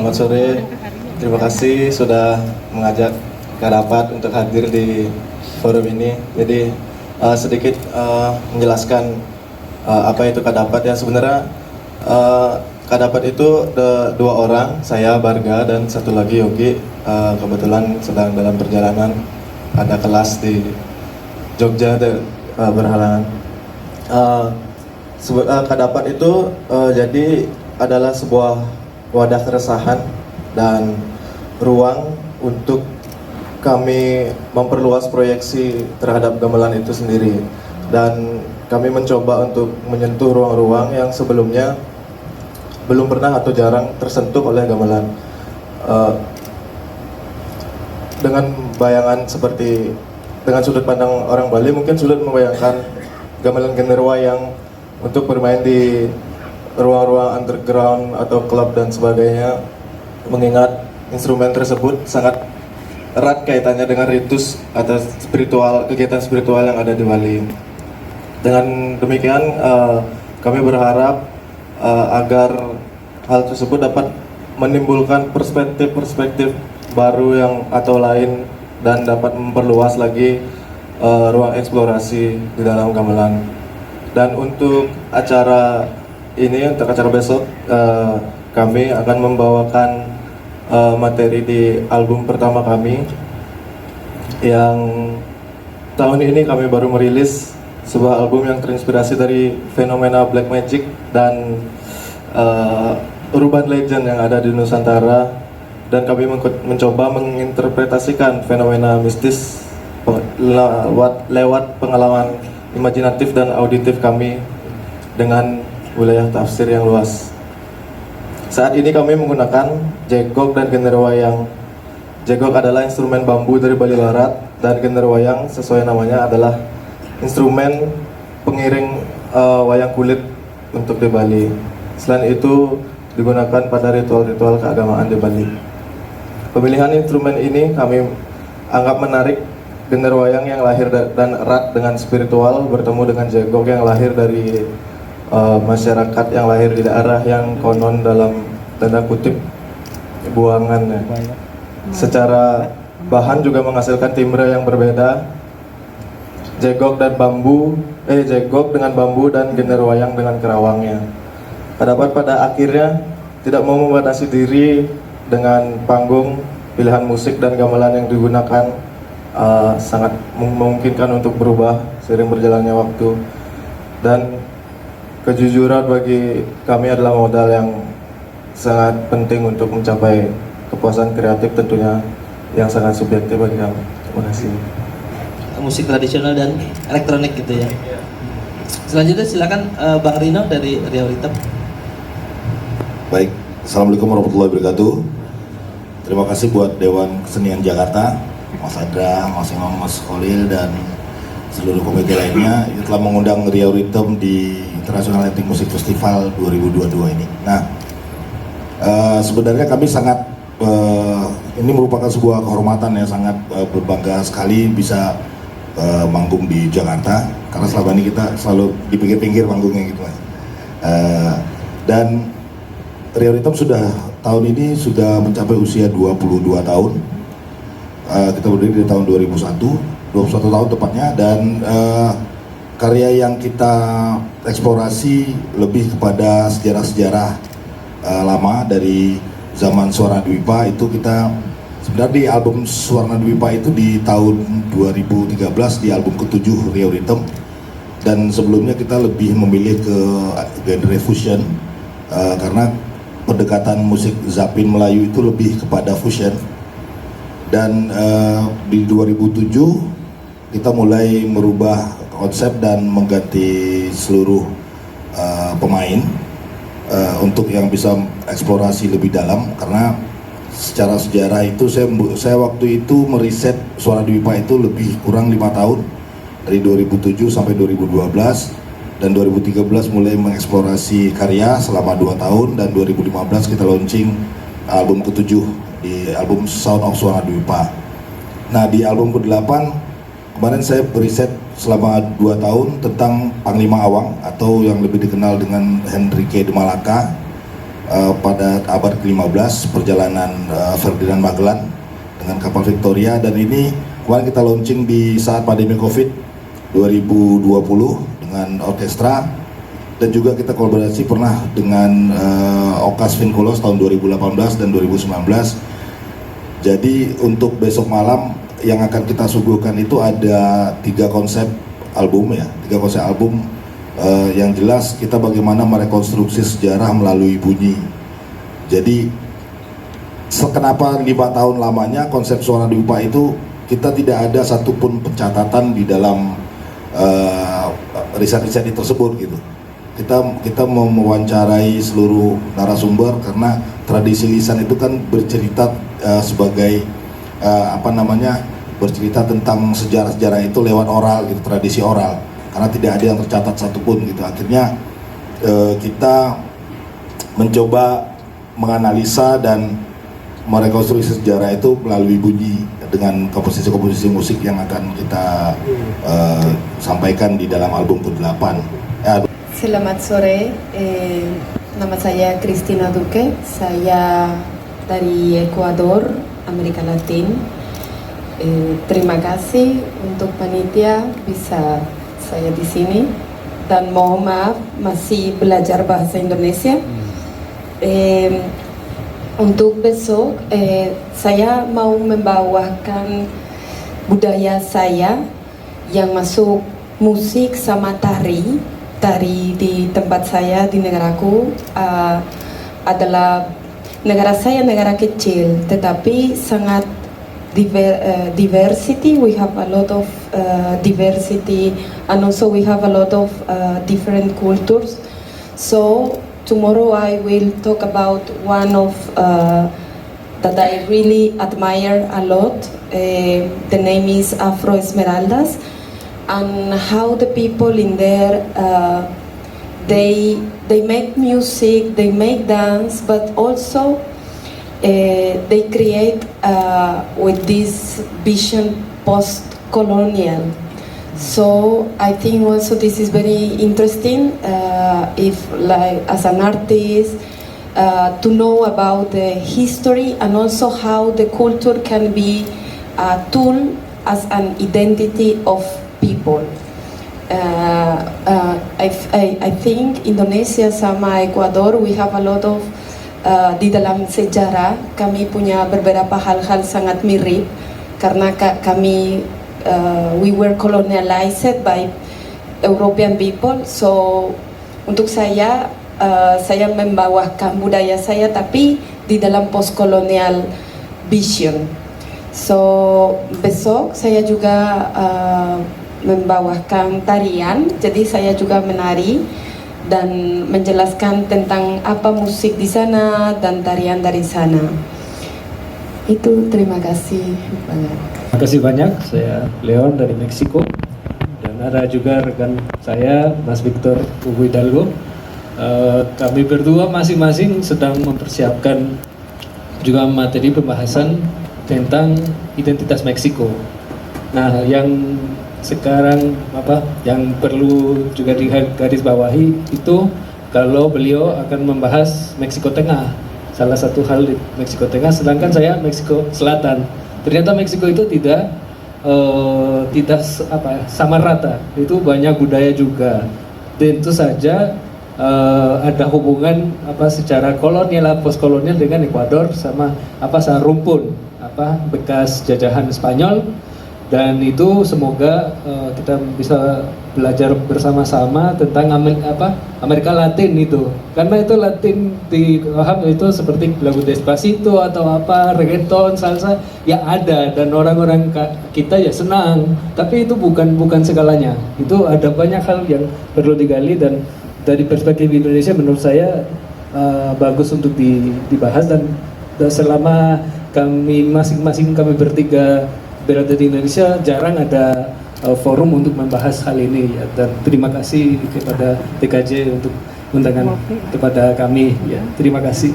Selamat sore. Terima kasih sudah mengajak Kak Dapat untuk hadir di forum ini. Jadi sedikit menjelaskan apa itu Kak Dapat ya. Sebenarnya Kak Dapat itu dua orang, saya Barga dan satu lagi Yogi. Kebetulan sedang dalam perjalanan ada kelas di Jogja berhalangan. Kak Dapat itu jadi adalah sebuah wadah keresahan dan ruang untuk kami memperluas proyeksi terhadap gamelan itu sendiri, dan kami mencoba untuk menyentuh ruang-ruang yang sebelumnya belum pernah atau jarang tersentuh oleh gamelan. Dengan bayangan seperti, dengan sudut pandang orang Bali mungkin sulit membayangkan gamelan genderwa yang untuk bermain di ruang-ruang underground atau klub dan sebagainya, mengingat instrumen tersebut sangat erat kaitannya dengan ritus atau kegiatan spiritual yang ada di Bali. Dengan demikian kami berharap agar hal tersebut dapat menimbulkan perspektif-perspektif baru yang atau lain dan dapat memperluas lagi ruang eksplorasi di dalam gamelan. Dan untuk acara ini, untuk acara besok, kami akan membawakan materi di album pertama kami yang tahun ini kami baru merilis, sebuah album yang terinspirasi dari fenomena Black Magic dan urban legend yang ada di Nusantara, dan kami mencoba menginterpretasikan fenomena mistis lewat pengalaman imajinatif dan auditif kami dengan wilayah tafsir yang luas. Saat ini kami menggunakan jegok dan genderwayang. Jegok adalah instrumen bambu dari Bali Barat, dan genderwayang sesuai namanya adalah instrumen pengiring wayang kulit untuk di Bali. Selain itu digunakan pada ritual-ritual keagamaan di Bali. Pemilihan instrumen ini kami anggap menarik. Genderwayang yang lahir dan erat dengan spiritual bertemu dengan jegok yang lahir dari masyarakat yang lahir di daerah yang konon dalam tanda kutip buangan ya. Secara bahan juga menghasilkan timbre yang berbeda. Jegok dengan bambu dan genderwayang dengan kerawangnya. Pada akhirnya tidak mau membatasi diri dengan panggung, pilihan musik dan gamelan yang digunakan sangat memungkinkan untuk berubah seiring berjalannya waktu. Dan kejujuran bagi kami adalah modal yang sangat penting untuk mencapai kepuasan kreatif, tentunya yang sangat subjektif bagi kami. Terima kasih. Musik tradisional dan elektronik gitu ya. Selanjutnya silakan Bang Rino dari Riau Ritem. Baik, Assalamualaikum warahmatullahi wabarakatuh. Terima kasih buat Dewan Kesenian Jakarta, Mas Adra, Mas Imam, Mas Khalil, dan seluruh komite lainnya yang telah mengundang Riau Ritem di International Ethnic Music Festival 2022 ini. Nah, sebenarnya kami sangat ini merupakan sebuah kehormatan ya, sangat berbangga sekali bisa manggung di Jakarta, karena selama ini kita selalu di pinggir-pinggir manggungnya gitu Mas. Dan Riau Ritem tahun ini sudah mencapai usia 22 tahun. Kita berdiri di tahun 21 tahun tepatnya, dan karya yang kita eksplorasi lebih kepada sejarah-sejarah lama dari zaman Swarna Dwipa. Itu kita sebenarnya di album Swarna Dwipa itu di tahun 2013 di album ke-7 Riau Ritem, dan sebelumnya kita lebih memilih ke genre fusion karena pendekatan musik Zapin Melayu itu lebih kepada fusion. Dan di 2007 kita mulai merubah konsep dan mengganti seluruh pemain untuk yang bisa eksplorasi lebih dalam, karena secara sejarah itu saya waktu itu meriset Swarna Dwipa itu lebih kurang 5 tahun, dari 2007 sampai 2012, dan 2013 mulai mengeksplorasi karya selama 2 tahun, dan 2015 kita launching album ke-7 di album Sound of Swarna Dwipa. Nah, di album ke-8 kemarin saya beriset selama 2 tahun tentang Panglima Awang atau yang lebih dikenal dengan Henrique de Malacca, pada abad ke-15 perjalanan Ferdinand Magellan dengan kapal Victoria, dan ini kemarin kita launching di saat pandemi Covid 2020 dengan orkestra, dan juga kita kolaborasi pernah dengan Okas Vinkulos tahun 2018 dan 2019. Jadi untuk besok malam yang akan kita suguhkan itu ada 3 konsep album ya, 3 konsep album yang jelas kita bagaimana merekonstruksi sejarah melalui bunyi. Jadi kenapa 5 tahun lamanya konsep Suara Dwipa itu kita tidak ada satupun pencatatan di dalam riset-riset tersebut gitu. Kita mewawancarai seluruh narasumber karena tradisi lisan itu kan bercerita sebagai bercerita tentang sejarah-sejarah itu lewat oral gitu, tradisi oral, karena tidak ada yang tercatat satupun gitu. Akhirnya kita mencoba menganalisa dan merekonstruksi sejarah itu melalui bunyi dengan komposisi-komposisi musik yang akan kita sampaikan di dalam album ke-8. Selamat sore, nama saya Cristina Duque, saya dari Ekuador, Amerika Latin. Terima kasih untuk panitia bisa saya di sini, dan mohon maaf masih belajar bahasa Indonesia. Untuk besok saya mau membawakan budaya saya yang masuk musik sama tari di tempat saya di negaraku. Adalah negara saya negara kecil tetapi sangat diversity. We have a lot of diversity, and also we have a lot of different cultures. So tomorrow I will talk about one of that I really admire a lot. The name is Afro Esmeraldas, and how the people in there they make music, they make dance, but also they create with this vision post-colonial. So I think also this is very interesting if like as an artist to know about the history and also how the culture can be a tool as an identity of people. I think Indonesia sama Ecuador we have a lot of di dalam sejarah kami punya beberapa hal-hal sangat mirip karena kami we were colonialized by European people. So untuk saya membawakan budaya saya tapi di dalam post-colonial vision. So besok saya juga membawakan tarian, jadi saya juga menari dan menjelaskan tentang apa musik di sana dan tarian dari sana. Itu, terima kasih banyak. Terima kasih banyak, saya Leon dari Meksiko, dan ada juga rekan saya Mas Victor Hugo Hidalgo. Kami berdua masing-masing sedang mempersiapkan juga materi pembahasan tentang identitas Meksiko. Nah, yang sekarang yang perlu juga digarisbawahi itu kalau beliau akan membahas Meksiko Tengah, salah satu hal di Meksiko Tengah, sedangkan saya Meksiko Selatan. Ternyata Meksiko itu tidak sama rata, itu banyak budaya juga. Tentu saja ada hubungan secara kolonial, postkolonial dengan Ekuador sama rumpun bekas jajahan Spanyol. Dan itu semoga kita bisa belajar bersama-sama tentang Amerika Latin itu, karena itu Latin di paham itu seperti lagu Despacito atau reggaeton, salsa ya ada, dan orang-orang kita ya senang, tapi itu bukan segalanya. Itu ada banyak hal yang perlu digali, dan dari perspektif Indonesia menurut saya bagus untuk dibahas, dan selama kami masing-masing kami bertiga berada di Indonesia jarang ada forum untuk membahas hal ini ya. Dan terima kasih kepada TKJ untuk undangan kepada kami ya. Terima kasih.